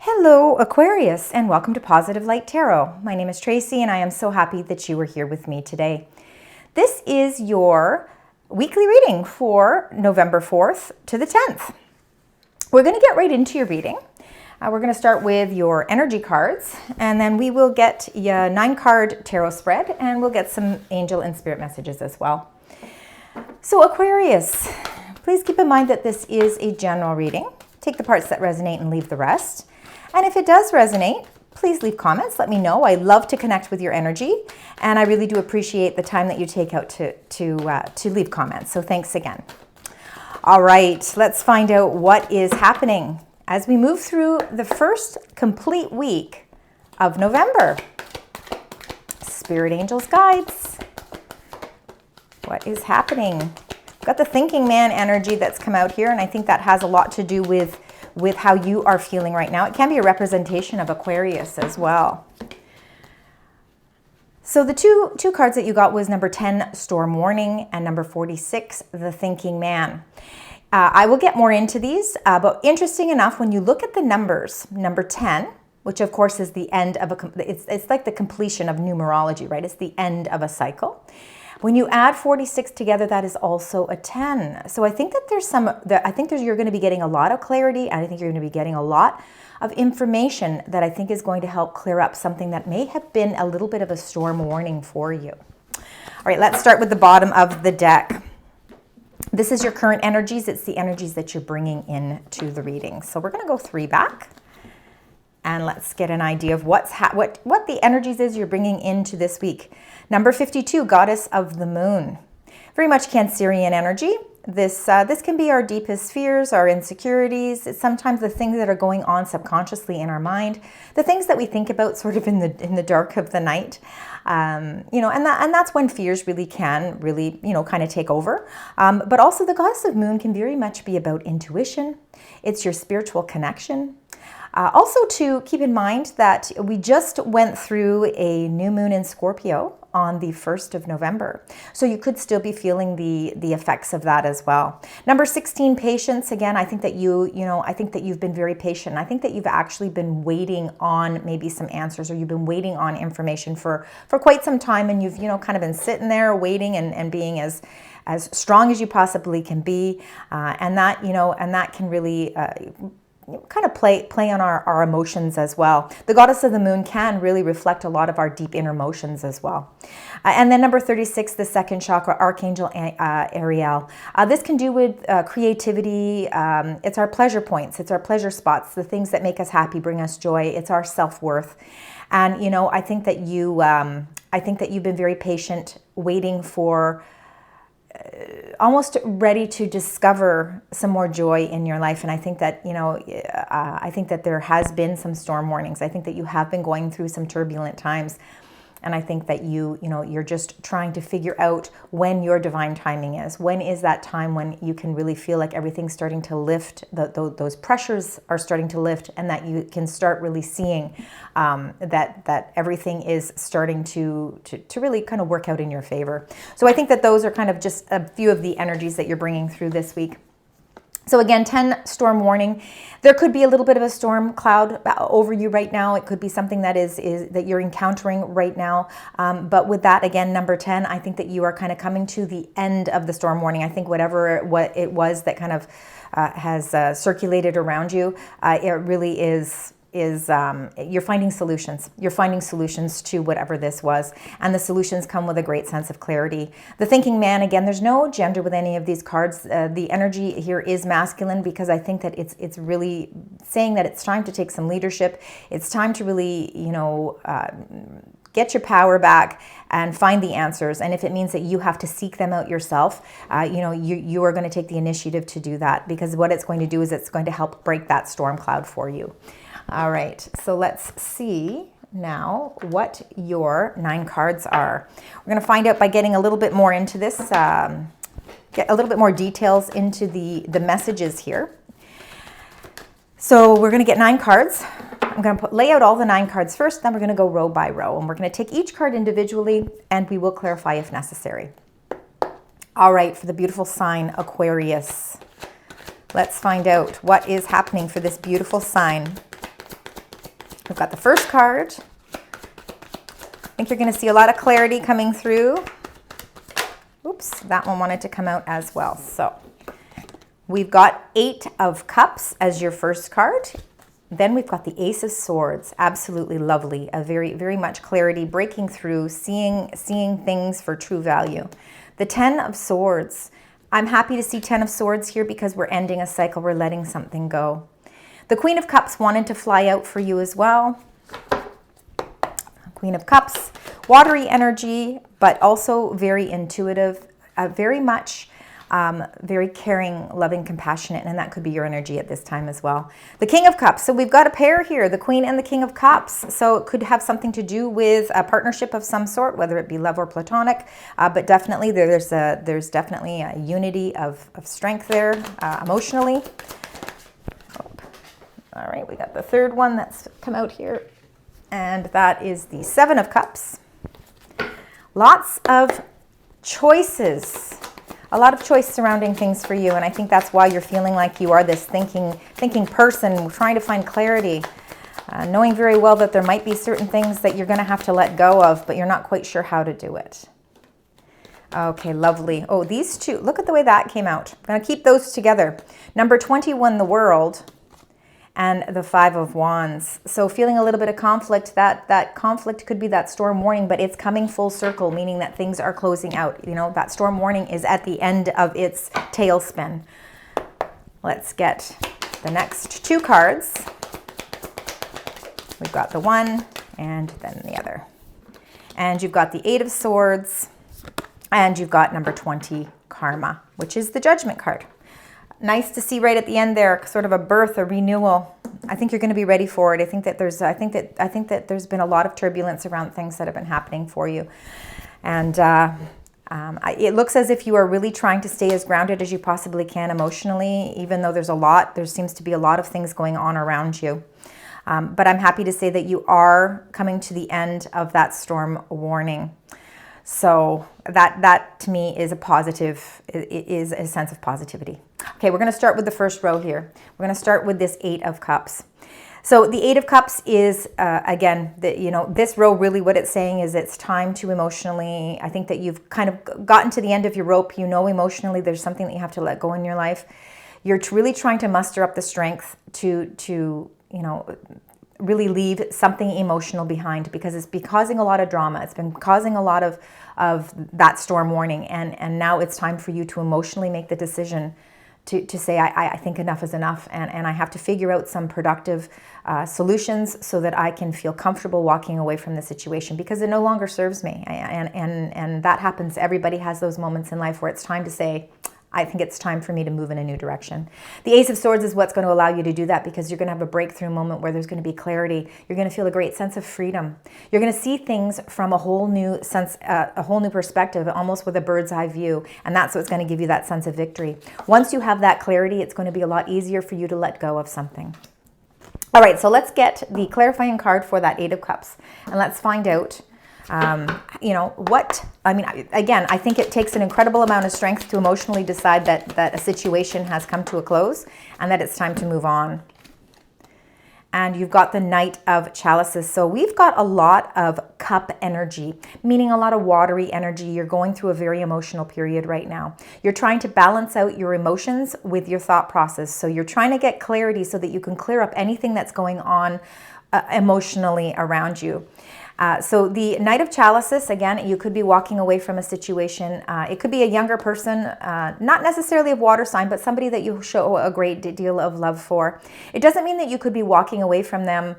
Hello Aquarius, and welcome to Positive Light Tarot. My name is Tracy and I am so happy that you are here with me today. This is your weekly reading for November 4th to the 10th. We're going to get right into your reading. We're going to start with your energy cards, and then we will get a 9-card tarot spread, and we'll get some angel and spirit messages as well. So Aquarius, please keep in mind that this is a general reading. Take the parts that resonate and leave the rest. And if it does resonate, please leave comments. Let me know. I love to connect with your energy, and I really do appreciate the time that you take out to leave comments. So thanks again. All right, let's find out what is happening as we move through the first complete week of November. Spirit angels, guides. What is happening? We've got the thinking man energy that's come out here, and I think that has a lot to do with how you are feeling right now. It can be a representation of Aquarius as well. So the two cards that you got was number 10, Storm Warning, and number 46, The Thinking Man. I will get more into these, but interesting enough, when you look at the numbers, number 10, which of course is the end of it's like the completion of numerology, right? It's the end of a cycle. When you add 46 together, that is also a 10. So I think that you're going to be getting a lot of clarity, and I think you're going to be getting a lot of information that I think is going to help clear up something that may have been a little bit of a storm warning for you. All right, let's start with the bottom of the deck. This is your current energies. It's the energies that you're bringing into the reading. So we're going to go 3 back. And let's get an idea of what the energies is you're bringing into this week. Number 52, Goddess of the Moon. Very much Cancerian energy. This can be our deepest fears, our insecurities. It's sometimes the things that are going on subconsciously in our mind, the things that we think about sort of in the dark of the night. And that's when fears really can kind of take over. But also the Goddess of Moon can very much be about intuition. It's your spiritual connection. Also to keep in mind that we just went through a new moon in Scorpio on the 1st of November. So you could still be feeling the effects of that as well. Number 16, patience. Again, I think that I think that you've been very patient. I think that you've actually been waiting on maybe some answers, or you've been waiting on information for quite some time, and you've, kind of been sitting there waiting and being as strong as you possibly can be. And that can really kind of play on our emotions as well. The Goddess of the Moon can really reflect a lot of our deep inner emotions as well. And then number 36, the second chakra, Archangel Ariel. This can do with creativity. It's our pleasure points. It's our pleasure spots, the things that make us happy, bring us joy. It's our self-worth. And, I think that you've been very patient, waiting for almost ready to discover some more joy in your life. And I think that, I think that there has been some storm warnings. I think that you have been going through some turbulent times. And I think that you're just trying to figure out when your divine timing is. When is that time when you can really feel like everything's starting to lift, those pressures are starting to lift, and that you can start really seeing that everything is starting to really kind of work out in your favor. So I think that those are kind of just a few of the energies that you're bringing through this week. So again, 10, storm warning. There could be a little bit of a storm cloud over you right now. It could be something that is that you're encountering right now. But with that, again, number 10, I think that you are kind of coming to the end of the storm warning. I think what it was that kind of has circulated around you, it really is you're finding solutions. You're finding solutions to whatever this was, and the solutions come with a great sense of clarity. The thinking man, again, there's no gender with any of these cards. The energy here is masculine, because I think that it's really saying that it's time to take some leadership. It's time to really, get your power back and find the answers. And if it means that you have to seek them out yourself, you are going to take the initiative to do that, because what it's going to do is it's going to help break that storm cloud for you. All right, so let's see now what your 9 cards are. We're going to find out by getting a little bit more into this, get a little bit more details into the messages here. So we're going to get 9 cards. I'm going to lay out all the 9 cards first, then we're going to go row by row, and we're going to take each card individually, and we will clarify if necessary. All right, for the beautiful sign Aquarius, let's find out what is happening for this beautiful sign. We've got the first card. I think you're going to see a lot of clarity coming through. Oops, that one wanted to come out as well. So we've got 8 of Cups as your first card. Then we've got the Ace of Swords. Absolutely lovely. A very, very much clarity, breaking through, seeing things for true value. The 10 of Swords. I'm happy to see 10 of Swords here because we're ending a cycle. We're letting something go. The Queen of Cups wanted to fly out for you as well. Queen of Cups, watery energy, but also very intuitive, very much very caring, loving, compassionate, and that could be your energy at this time as well. The King of Cups. So we've got a pair here, the Queen and the King of Cups. So it could have something to do with a partnership of some sort, whether it be love or platonic. But definitely there's definitely a unity of strength there emotionally. All right, we got the third one that's come out here, and that is the 7 of Cups. Lots of choices. A lot of choice surrounding things for you, and I think that's why you're feeling like you are this thinking person, trying to find clarity, knowing very well that there might be certain things that you're going to have to let go of, but you're not quite sure how to do it. Okay, lovely. Oh, these two, look at the way that came out. I'm going to keep those together. Number 21, the World, and the 5 of Wands. So feeling a little bit of conflict. That conflict could be that storm warning, but it's coming full circle, meaning that things are closing out. You know, that storm warning is at the end of its tailspin. Let's get the next 2 cards. We've got the one and then the other. And you've got the 8 of Swords, and you've got number 20, Karma, which is the Judgment card. Nice to see right at the end there, sort of a birth, a renewal. I think you're going to be ready for it. I think that there's been a lot of turbulence around things that have been happening for you, and it looks as if you are really trying to stay as grounded as you possibly can emotionally, even though there seems to be a lot of things going on around you. But I'm happy to say that you are coming to the end of that storm warning. So that to me is a positive, is a sense of positivity. Okay, we're going to start with the first row here. We're going to start with this 8 of Cups. So the 8 of Cups is, again, this row really what it's saying is it's time to emotionally, I think that you've kind of gotten to the end of your rope. You know emotionally there's something that you have to let go in your life. You're really trying to muster up the strength to really leave something emotional behind, because it's been causing a lot of drama. It's been causing a lot of that storm warning, and now it's time for you to emotionally make the decision to say, I think enough is enough, and I have to figure out some productive solutions so that I can feel comfortable walking away from the situation, because it no longer serves me. And that happens. Everybody has those moments in life where it's time to say, I think it's time for me to move in a new direction. The Ace of Swords is what's going to allow you to do that, because you're going to have a breakthrough moment where there's going to be clarity. You're going to feel a great sense of freedom. You're going to see things from a whole new sense, a whole new perspective, almost with a bird's eye view. And that's what's going to give you that sense of victory. Once you have that clarity, it's going to be a lot easier for you to let go of something. All right, so let's get the clarifying card for that 8 of Cups, and let's find out again, I think it takes an incredible amount of strength to emotionally decide that a situation has come to a close and that it's time to move on. And you've got the Knight of Chalices. So we've got a lot of cup energy, meaning a lot of watery energy. You're going through a very emotional period right now. You're trying to balance out your emotions with your thought process. So you're trying to get clarity so that you can clear up anything that's going on emotionally around you. So the Knight of Chalices, again, you could be walking away from a situation. It could be a younger person, not necessarily of water sign, but somebody that you show a great deal of love for. It doesn't mean that you could be walking away from them,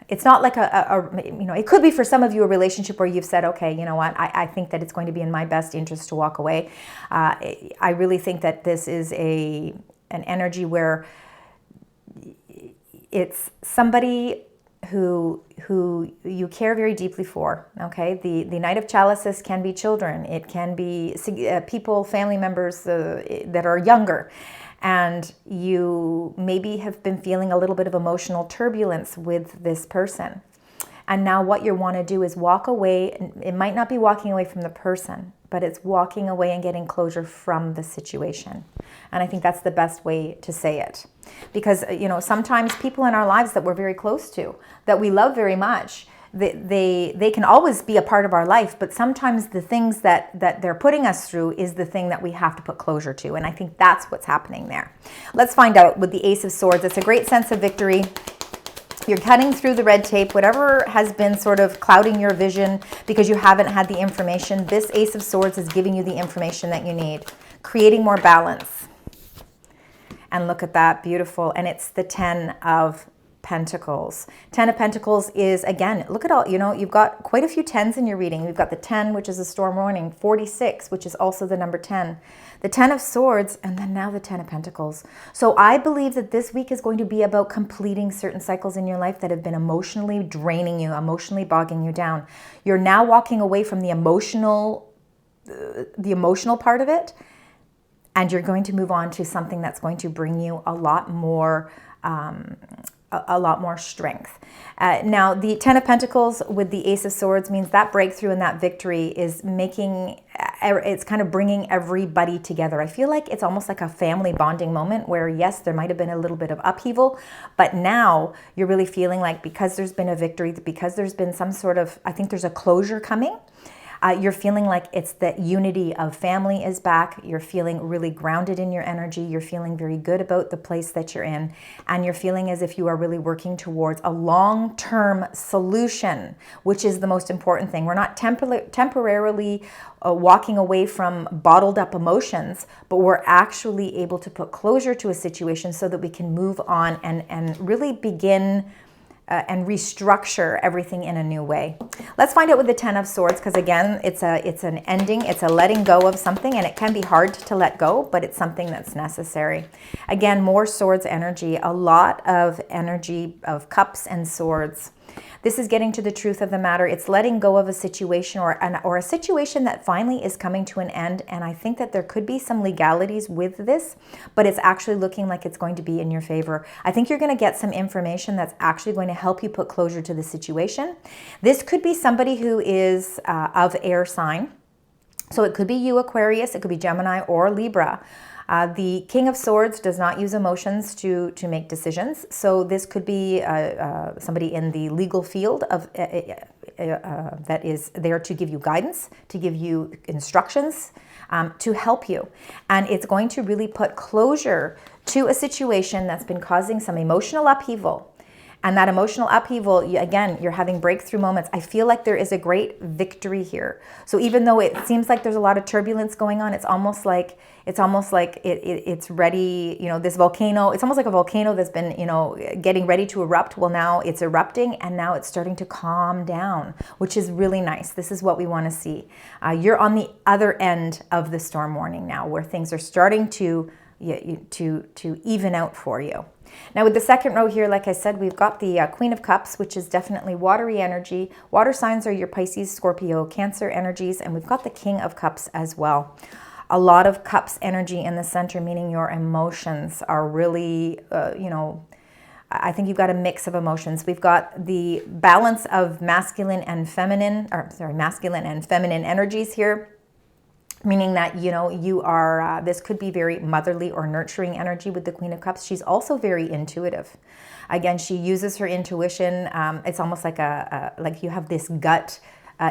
it's not like it could be for some of you a relationship where you've said, okay, you know what, I think that it's going to be in my best interest to walk away. I really think that this is an energy where it's somebody who you care very deeply for, okay? The Knight of Chalices can be children. It can be people, family members that are younger. And you maybe have been feeling a little bit of emotional turbulence with this person. And now what you want to do is walk away. It might not be walking away from the person, but it's walking away and getting closure from the situation. And I think that's the best way to say it. Because, you know, sometimes people in our lives that we're very close to, that we love very much, they can always be a part of our life, but sometimes the things that they're putting us through is the thing that we have to put closure to. And I think that's what's happening there. Let's find out with the Ace of Swords. It's a great sense of victory. You're cutting through the red tape, whatever has been sort of clouding your vision because you haven't had the information. This Ace of Swords is giving you the information that you need, creating more balance. And look at that, beautiful. And it's the 10 of Pentacles. 10 of Pentacles is, again, look at all, you know, you've got quite a few 10s in your reading. You've got the 10, which is a storm warning, 46, which is also the number 10, the 10 of Swords, and then now the 10 of Pentacles. So I believe that this week is going to be about completing certain cycles in your life that have been emotionally draining you, emotionally bogging you down. You're now walking away from the emotional part of it, and you're going to move on to something that's going to bring you a lot more strength. Now, the 10 of Pentacles with the Ace of Swords means that breakthrough and that victory is it's kind of bringing everybody together. I feel like it's almost like a family bonding moment where, yes, there might have been a little bit of upheaval, but now you're really feeling like because there's been a victory, because there's been some sort of, I think there's a closure coming. You're feeling like it's the unity of family is back. You're feeling really grounded in your energy. You're feeling very good about the place that you're in. And you're feeling as if you are really working towards a long-term solution, which is the most important thing. We're not temporarily walking away from bottled up emotions, but we're actually able to put closure to a situation so that we can move on and really begin and restructure everything in a new way. Let's find out with the 10 of Swords, because again, it's an ending, it's a letting go of something, and it can be hard to let go, but it's something that's necessary. Again, more Swords energy, a lot of energy of Cups and Swords. This is getting to the truth of the matter. It's letting go of a situation or a situation that finally is coming to an end. And I think that there could be some legalities with this, but it's actually looking like it's going to be in your favor. I think you're going to get some information that's actually going to help you put closure to the situation. This could be somebody who is of air sign. So it could be you, Aquarius, it could be Gemini or Libra. The King of Swords does not use emotions to make decisions. So this could be somebody in the legal field of that is there to give you guidance, to give you instructions, to help you. And it's going to really put closure to a situation that's been causing some emotional upheaval. And that emotional upheaval, again, you're having breakthrough moments. I feel like there is a great victory here. So even though it seems like there's a lot of turbulence going on, it's almost like it's ready, you know, this volcano, it's almost like a volcano that's been, you know, getting ready to erupt. Well, now it's erupting and now it's starting to calm down, which is really nice. This is what we want to see. You're on the other end of the storm warning now, where things are starting to even out for you. Now with the second row here, like I said, we've got the Queen of Cups, which is definitely watery energy. Water signs are your Pisces, Scorpio, Cancer energies, and we've got the King of Cups as well. A lot of Cups energy in the center, meaning your emotions are really, you know, I think you've got a mix of emotions. We've got the balance of masculine and feminine energies here. Meaning that, you know, you are, this could be very motherly or nurturing energy with the Queen of Cups. She's also very intuitive. Again, she uses her intuition. It's almost like like you have this gut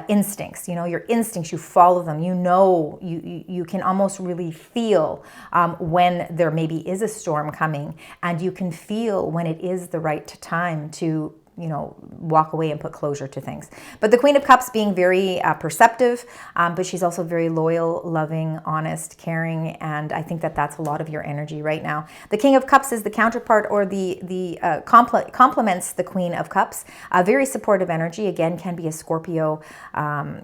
instincts, you know, your instincts, you follow them, you know, you can almost really feel when there maybe is a storm coming, and you can feel when it is the right time to, you know, walk away and put closure to things. But the Queen of Cups being very perceptive, but she's also very loyal, loving, honest, caring, and I think that that's a lot of your energy right now. The King of Cups is the counterpart, or complements the Queen of Cups. Very supportive energy, again, can be a Scorpio,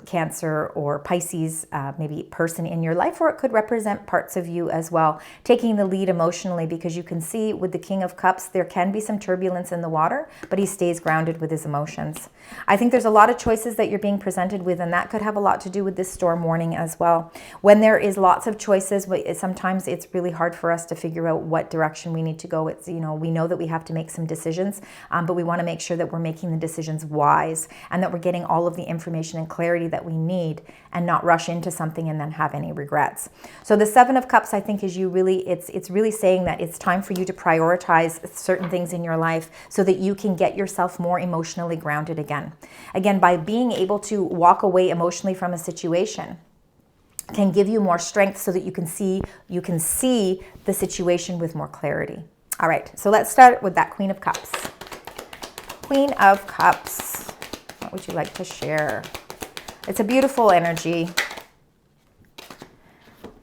Cancer, or Pisces, maybe person in your life, or it could represent parts of you as well, taking the lead emotionally, because you can see with the King of Cups, there can be some turbulence in the water, but he stays stays grounded with his emotions. I think there's a lot of choices that you're being presented with, and that could have a lot to do with this storm warning as well. When there is lots of choices, sometimes it's really hard for us to figure out what direction we need to go. It's, you know, we know that we have to make some decisions, but we want to make sure that we're making the decisions wise and that we're getting all of the information and clarity that we need and not rush into something and then have any regrets. So the Seven of Cups, I think, is it's really saying that it's time for you to prioritize certain things in your life so that you can get yourself more emotionally grounded again. Again, by being able to walk away emotionally from a situation can give you more strength so that you can see the situation with more clarity. All right, so let's start with that Queen of Cups. Queen of Cups, what would you like to share? It's a beautiful energy.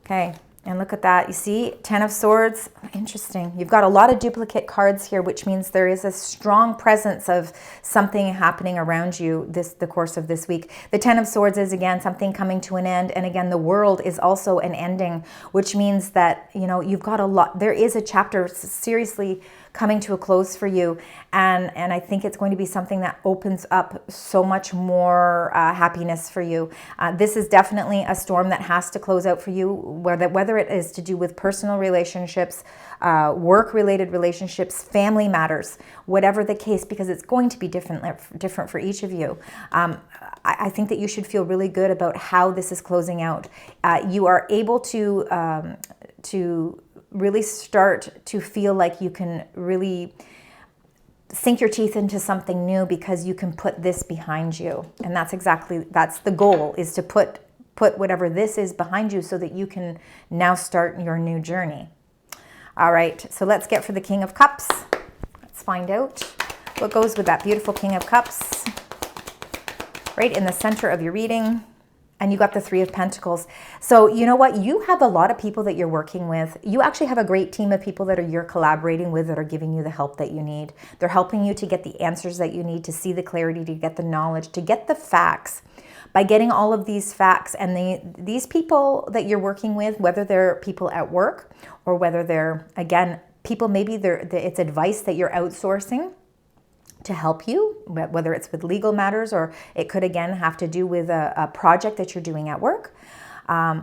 Okay, and look at that. You see, Ten of Swords. Interesting. You've got a lot of duplicate cards here, which means there is a strong presence of something happening around you the course of this week. The Ten of Swords is, again, something coming to an end. And again, the world is also an ending, which means that, you know, you've got a lot. There is a chapter seriously coming to a close for you, and I think it's going to be something that opens up so much more happiness for you. This is definitely a storm that has to close out for you, whether it is to do with personal relationships, work-related relationships, family matters, whatever the case, because it's going to be different for each of you. I think that you should feel really good about how this is closing out. You are able to really start to feel like you can really sink your teeth into something new because you can put this behind you. And that's the goal, is to put whatever this is behind you so that you can now start your new journey. All right, so let's get for the King of Cups. Let's find out what goes with that beautiful King of Cups right in the center of your reading. And you got the Three of Pentacles. So you know what? You have a lot of people that you're working with. You actually have a great team of people that you're collaborating with, that are giving you the help that you need. They're helping you to get the answers that you need, to see the clarity, to get the knowledge, to get the facts. By getting all of these facts, and these people that you're working with, whether they're people at work or whether they're, again, people, maybe it's advice that you're outsourcing to help you, whether it's with legal matters, or it could, again, have to do with a project that you're doing at work,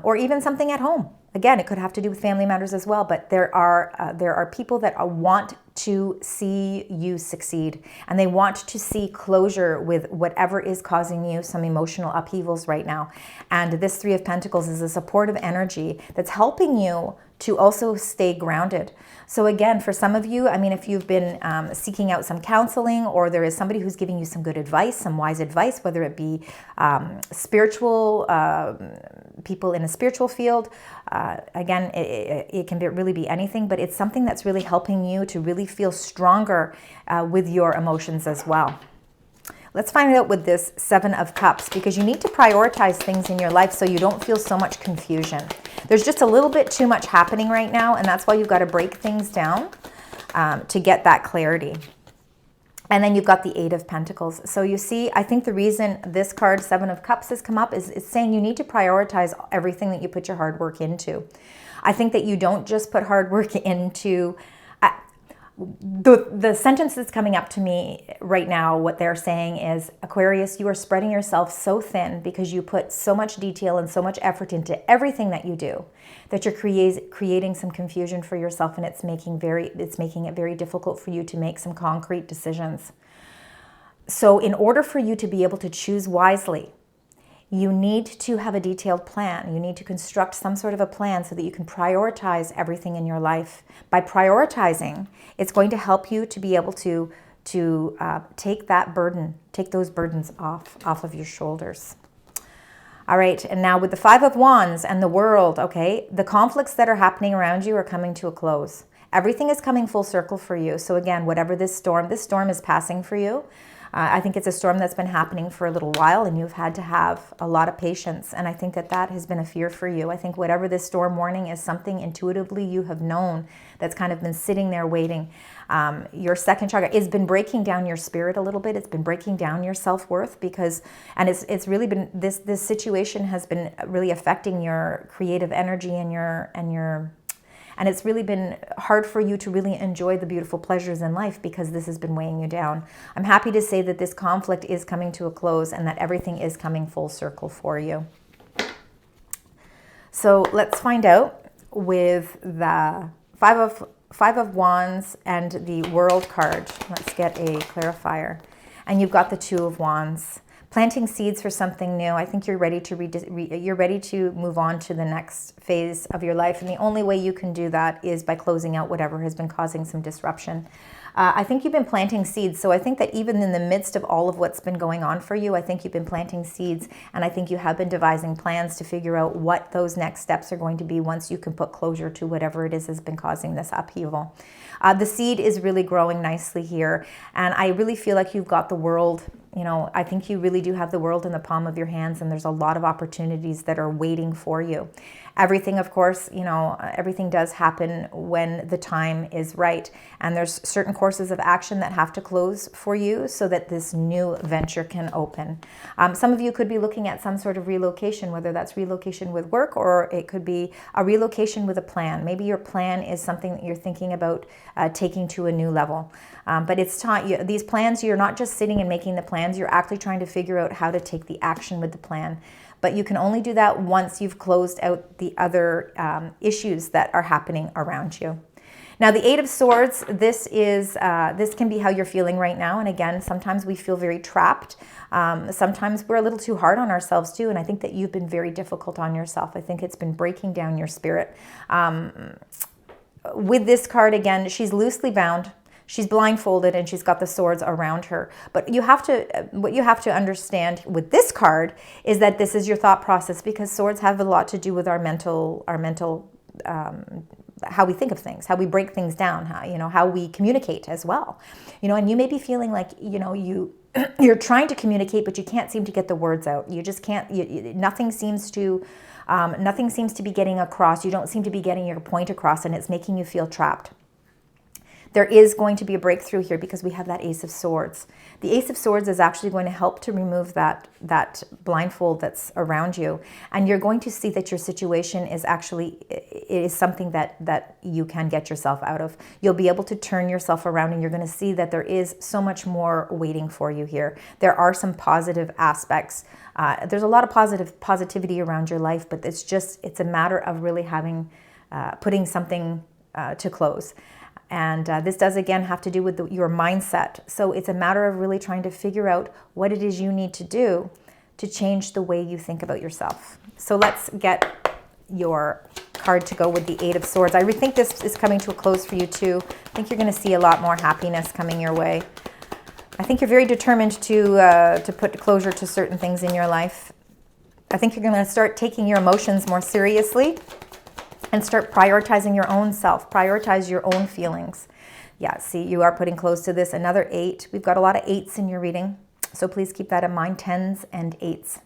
or even something at home. Again, it could have to do with family matters as well, but there are people that want to see you succeed, and they want to see closure with whatever is causing you some emotional upheavals right now. And this Three of Pentacles is a supportive energy that's helping you to also stay grounded. So again, for some of you, I mean, if you've been seeking out some counseling, or there is somebody who's giving you some good advice, some wise advice, whether it be spiritual, people in a spiritual field, again, it can really be anything, but it's something that's really helping you to really feel stronger with your emotions as well. Let's find out with this Seven of Cups, because you need to prioritize things in your life so you don't feel so much confusion. There's just a little bit too much happening right now, and that's why you've got to break things down to get that clarity. And then you've got the Eight of Pentacles. So you see, I think the reason this card, Seven of Cups, has come up is it's saying you need to prioritize everything that you put your hard work into. I think that you don't just put hard work into... The sentence that's coming up to me right now, what they're saying is, Aquarius, you are spreading yourself so thin because you put so much detail and so much effort into everything that you do, that you're creating some confusion for yourself, and it's making it very difficult for you to make some concrete decisions. So in order for you to be able to choose wisely, you need to have a detailed plan. You need to construct some sort of a plan so that you can prioritize everything in your life. By prioritizing, it's going to help you to be able to take those burdens off of your shoulders. All right, and now with the Five of Wands and the World, okay, the conflicts that are happening around you are coming to a close. Everything is coming full circle for you. So again, whatever this storm is passing for you. I think it's a storm that's been happening for a little while, and you've had to have a lot of patience. And I think that has been a fear for you. I think whatever this storm warning is, something intuitively you have known that's kind of been sitting there waiting. Your second chakra has been breaking down your spirit a little bit. It's been breaking down your self-worth and it's really been, this situation has been really affecting your creative energy and your And it's really been hard for you to really enjoy the beautiful pleasures in life because this has been weighing you down. I'm happy to say that this conflict is coming to a close and that everything is coming full circle for you. So let's find out with the Five of Wands and the World card. Let's get a clarifier. And you've got the Two of Wands. Planting seeds for something new. I think you're ready to you're ready to move on to the next phase of your life, and the only way you can do that is by closing out whatever has been causing some disruption. I think you've been planting seeds, so I think that even in the midst of all of what's been going on for you, I think you've been planting seeds, and I think you have been devising plans to figure out what those next steps are going to be once you can put closure to whatever it is has been causing this upheaval. The seed is really growing nicely here, and I really feel like you've got the world. You know, I think you really do have the world in the palm of your hands, and there's a lot of opportunities that are waiting for you. Everything, of course, you know, everything does happen when the time is right. And there's certain courses of action that have to close for you so that this new venture can open. Some of you could be looking at some sort of relocation, whether that's relocation with work or it could be a relocation with a plan. Maybe your plan is something that you're thinking about taking to a new level. But it's time, these plans, you're not just sitting and making the plans, you're actually trying to figure out how to take the action with the plan. But you can only do that once you've closed out the other issues that are happening around you. Now, the Eight of Swords, this can be how you're feeling right now. And again, sometimes we feel very trapped. Sometimes we're a little too hard on ourselves too. And I think that you've been very difficult on yourself. I think it's been breaking down your spirit. With this card, again, she's loosely bound. She's blindfolded and she's got the swords around her. But what you have to understand with this card is that this is your thought process, because swords have a lot to do with our mental, how we think of things, how we break things down, how we communicate as well. And you may be feeling like, you're trying to communicate, but you can't seem to get the words out. You just can't, nothing seems to be getting across. You don't seem to be getting your point across, and it's making you feel trapped. There is going to be a breakthrough here because we have that Ace of Swords. The Ace of Swords is actually going to help to remove that blindfold that's around you. And you're going to see that your situation is something that you can get yourself out of. You'll be able to turn yourself around, and you're going to see that there is so much more waiting for you here. There are some positive aspects. There's a lot of positivity around your life, but it's a matter of really putting something to close. And this does, again, have to do with your mindset. So it's a matter of really trying to figure out what it is you need to do to change the way you think about yourself. So let's get your card to go with the Eight of Swords. I think this is coming to a close for you too. I think you're going to see a lot more happiness coming your way. I think you're very determined to put closure to certain things in your life. I think you're going to start taking your emotions more seriously and start prioritizing your own self, prioritize your own feelings. Yeah, see, you are putting close to this. Another 8. We've got a lot of 8s in your reading, so please keep that in mind, 10s and 8s.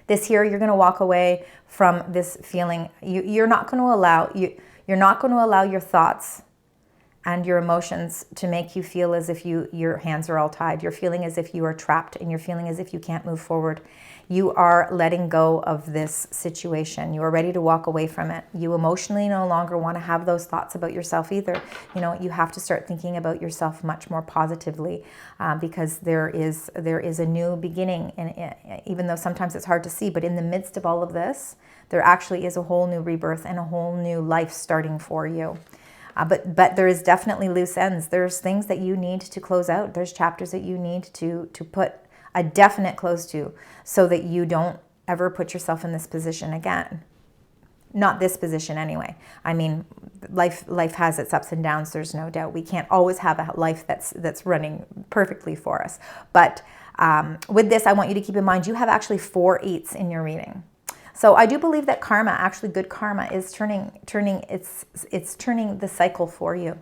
This here, you're going to walk away from this feeling. You're not going to allow your thoughts and your emotions to make you feel as if your hands are all tied. You're feeling as if you are trapped, and you're feeling as if you can't move forward. You are letting go of this situation. You are ready to walk away from it. You emotionally no longer want to have those thoughts about yourself either. You have to start thinking about yourself much more positively, because there is a new beginning. And even though sometimes it's hard to see, but in the midst of all of this, there actually is a whole new rebirth and a whole new life starting for you. But there is definitely loose ends. There's things that you need to close out. There's chapters that you need to put a definite close to, so that you don't ever put yourself in this position again. Not this position anyway. I mean, life has its ups and downs, there's no doubt. We can't always have a life that's running perfectly for us. But with this, I want you to keep in mind, you have actually 4 8s in your reading. So I do believe that karma, actually good karma, is turning the cycle for you.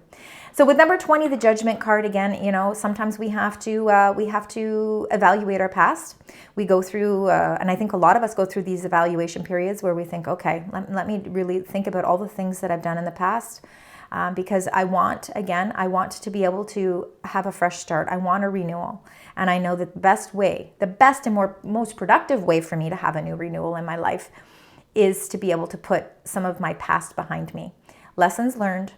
So with number 20, the Judgment card, again, sometimes we have to evaluate our past. We go through, and I think a lot of us go through these evaluation periods where we think, okay, let me really think about all the things that I've done in the past. Because I want to be able to have a fresh start. I want a renewal. And I know that the best and most productive way for me to have a new renewal in my life is to be able to put some of my past behind me. lessons learned.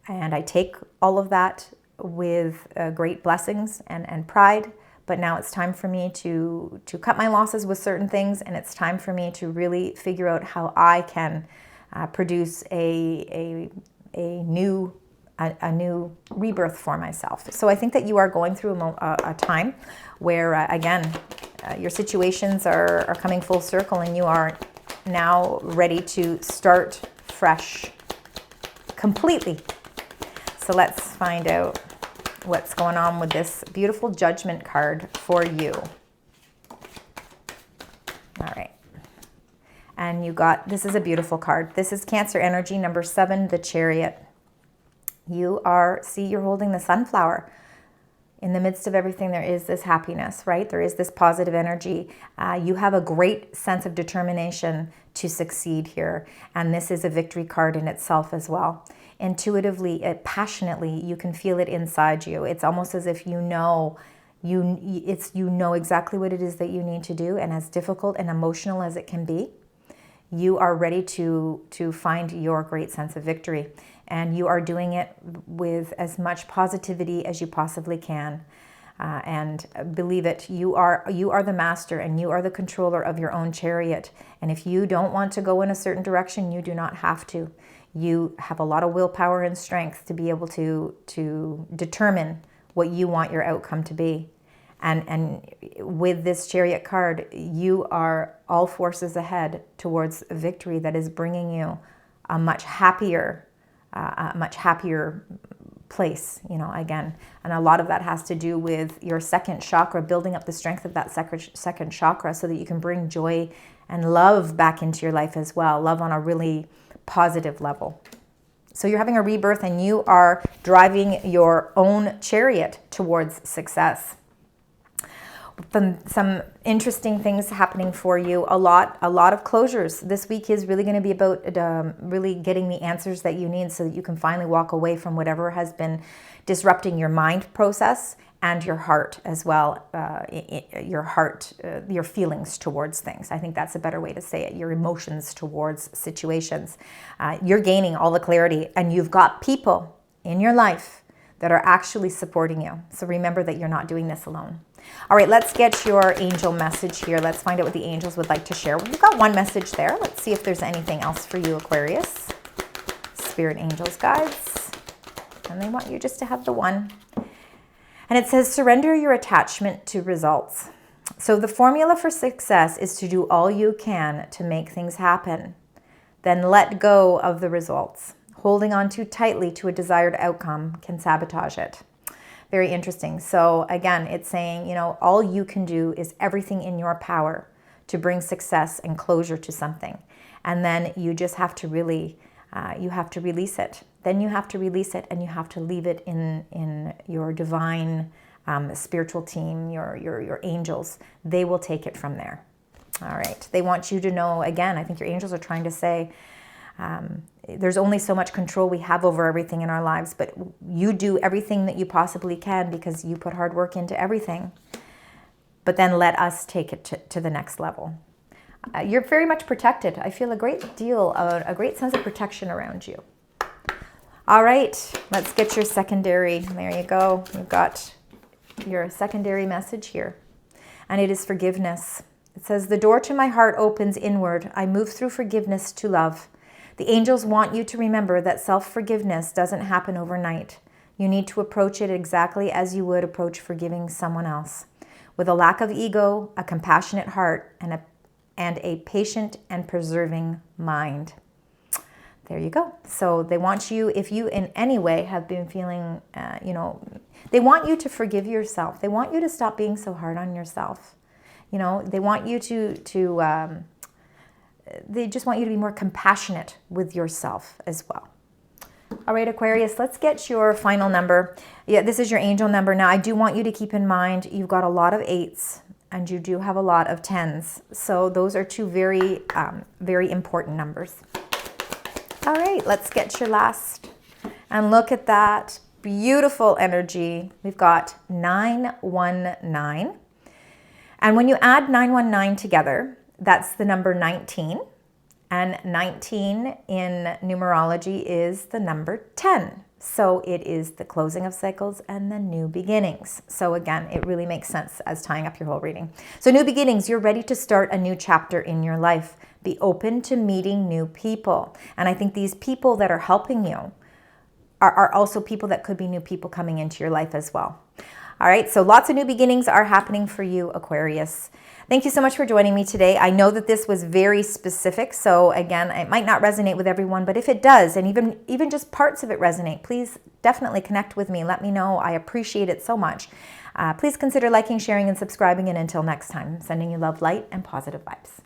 And I take all of that with great blessings and pride. But now it's time for me to cut my losses with certain things, and it's time for me to really figure out how I can produce a new rebirth for myself. So I think that you are going through a time where, again, your situations are coming full circle, and you are now ready to start fresh completely. So let's find out what's going on with this beautiful Judgment card for you. All right. And you got, this is a beautiful card. This is Cancer energy, number 7, the Chariot. You are, see, you're holding the sunflower. In the midst of everything, there is this happiness, right? There is this positive energy. You have a great sense of determination to succeed here. And this is a victory card in itself as well. Intuitively, passionately, you can feel it inside you. It's almost as if you know exactly what it is that you need to do, and as difficult and emotional as it can be, you are ready to find your great sense of victory. And you are doing it with as much positivity as you possibly can. And believe it, you are the master, and you are the controller of your own chariot. And if you don't want to go in a certain direction, you do not have to. You have a lot of willpower and strength to be able to determine what you want your outcome to be. And with this Chariot card, you are all forces ahead towards a victory that is bringing you a much happier place, you know, again. And a lot of that has to do with your second chakra, building up the strength of that second chakra so that you can bring joy and love back into your life as well. Love on a really positive level. So you're having a rebirth, and you are driving your own chariot towards success. Some interesting things happening for you. A lot of closures. This week is really going to be about really getting the answers that you need so that you can finally walk away from whatever has been disrupting your mind process and your heart as well. Your heart, your feelings towards things. I think that's a better way to say it. Your emotions towards situations. You're gaining all the clarity, and you've got people in your life that are actually supporting you. So remember that you're not doing this alone. All right, let's get your angel message here. Let's find out what the angels would like to share. We've got one message there. Let's see if there's anything else for you, Aquarius. Spirit, angels, guides. And they want you just to have the one. And it says, surrender your attachment to results. So the formula for success is to do all you can to make things happen. Then let go of the results. Holding on too tightly to a desired outcome can sabotage it. Very interesting. So again, it's saying, you know, all you can do is everything in your power to bring success and closure to something. And then you just have to really, you have to release it. Then you have to release it, and you have to leave it in your divine spiritual team, your angels. They will take it from there. All right. They want you to know, again, I think your angels are trying to say, there's only so much control we have over everything in our lives, but you do everything that you possibly can because you put hard work into everything. But then let us take it to the next level. You're very much protected. I feel a great sense of protection around you. All right, let's get your secondary. There you go. You've got your secondary message here. And it is forgiveness. It says, the door to my heart opens inward. I move through forgiveness to love. The angels want you to remember that self-forgiveness doesn't happen overnight. You need to approach it exactly as you would approach forgiving someone else. With a lack of ego, a compassionate heart, and a patient and preserving mind. There you go. So they want you, if you in any way have been feeling, they want you to forgive yourself. They want you to stop being so hard on yourself. You know, they want you they just want you to be more compassionate with yourself as well. All right, Aquarius, let's get your final number. Yeah, this is your angel number. Now, I do want you to keep in mind, you've got a lot of 8s and you do have a lot of 10s. So those are two very, very important numbers. All right, let's get your last. And look at that beautiful energy. We've got 919. And when you add 919 together, that's the number 19. And 19 in numerology is the number 10. So it is the closing of cycles and the new beginnings. So again, it really makes sense as tying up your whole reading. So new beginnings, you're ready to start a new chapter in your life. Be open to meeting new people. And I think these people that are helping you are also people that could be new people coming into your life as well. All right, so lots of new beginnings are happening for you, Aquarius. Thank you so much for joining me today. I know that this was very specific, so again, it might not resonate with everyone, but if it does, and even just parts of it resonate, please definitely connect with me. Let me know. I appreciate it so much. Please consider liking, sharing, and subscribing, and until next time, sending you love, light, and positive vibes.